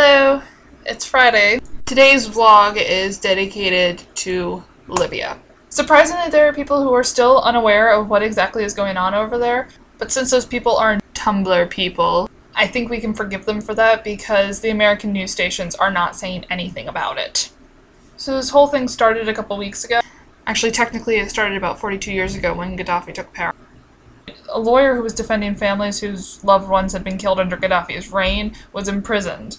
Hello, it's Friday. Today's vlog is dedicated to Libya. Surprisingly, there are people who are still unaware of what exactly is going on over there, but since those people are Tumblr people, I think we can forgive them for that because the American news stations are not saying anything about it. So this whole thing started a couple weeks ago. Actually, technically it started about 42 years ago when Gaddafi took power. A lawyer who was defending families whose loved ones had been killed under Gaddafi's reign was imprisoned.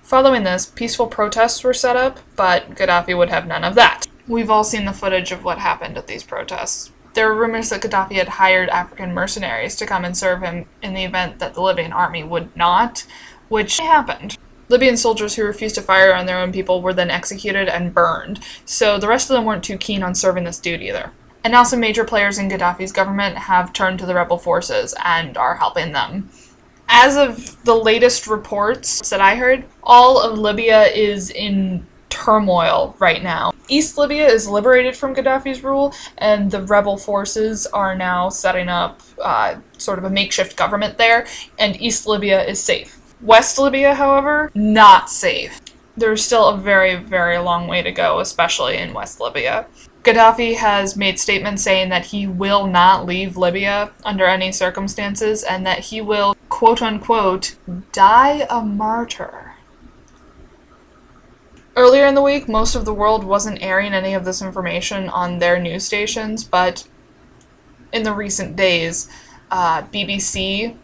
Following this, peaceful protests were set up, but Gaddafi would have none of that. We've all seen the footage of what happened at these protests. There were rumors that Gaddafi had hired African mercenaries to come and serve him in the event that the Libyan army would not, which happened. Libyan soldiers who refused to fire on their own people were then executed and burned, so the rest of them weren't too keen on serving this duty either. And now some major players in Gaddafi's government have turned to the rebel forces and are helping them. As of the latest reports that I heard, all of Libya is in turmoil right now. East Libya is liberated from Gaddafi's rule, and the rebel forces are now setting up sort of a makeshift government there, and East Libya is safe. West Libya, however, not safe. There's still a very, very long way to go, especially in West Libya. Gaddafi has made statements saying that he will not leave Libya under any circumstances and that he will, quote-unquote, die a martyr. Earlier in the week, most of the world wasn't airing any of this information on their news stations, but in the recent days, BBC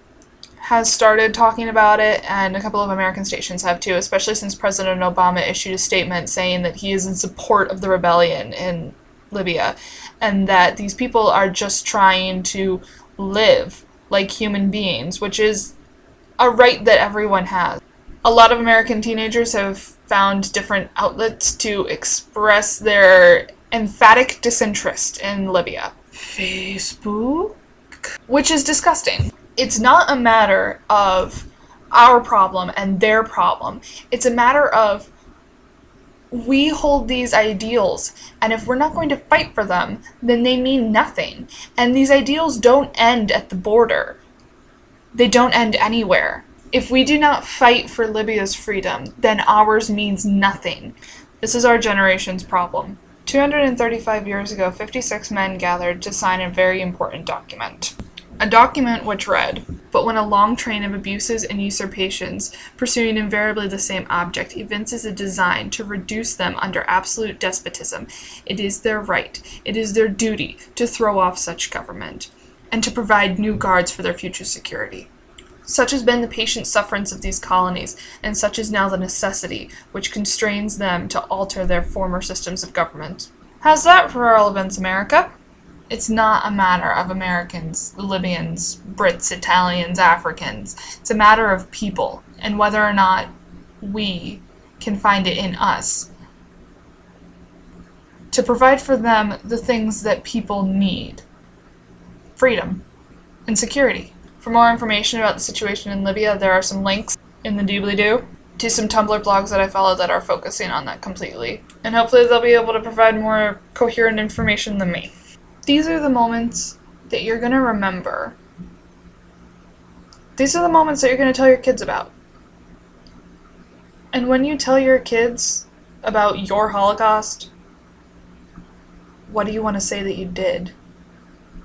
has started talking about it, and a couple of American stations have too, especially since President Obama issued a statement saying that he is in support of the rebellion in Libya, and that these people are just trying to live like human beings, which is a right that everyone has. A lot of American teenagers have found different outlets to express their emphatic disinterest in Libya. Facebook? Which is disgusting. It's not a matter of our problem and their problem. It's a matter of we hold these ideals, and if we're not going to fight for them, then they mean nothing. And these ideals don't end at the border. They don't end anywhere. If we do not fight for Libya's freedom, then ours means nothing. This is our generation's problem. 235 years ago, 56 men gathered to sign a very important document. A document which read, "But when a long train of abuses and usurpations, pursuing invariably the same object, evinces a design to reduce them under absolute despotism, it is their right, it is their duty to throw off such government, and to provide new guards for their future security. Such has been the patient sufferance of these colonies, and such is now the necessity which constrains them to alter their former systems of government." How's that for relevance, America? It's not a matter of Americans, Libyans, Brits, Italians, Africans. It's a matter of people, and whether or not we can find it in us to provide for them the things that people need. Freedom and security. For more information about the situation in Libya, there are some links in the doobly-doo to some Tumblr blogs that I follow that are focusing on that completely. And hopefully they'll be able to provide more coherent information than me. These are the moments that you're going to remember. These are the moments that you're going to tell your kids about. And when you tell your kids about your Holocaust, what do you want to say that you did?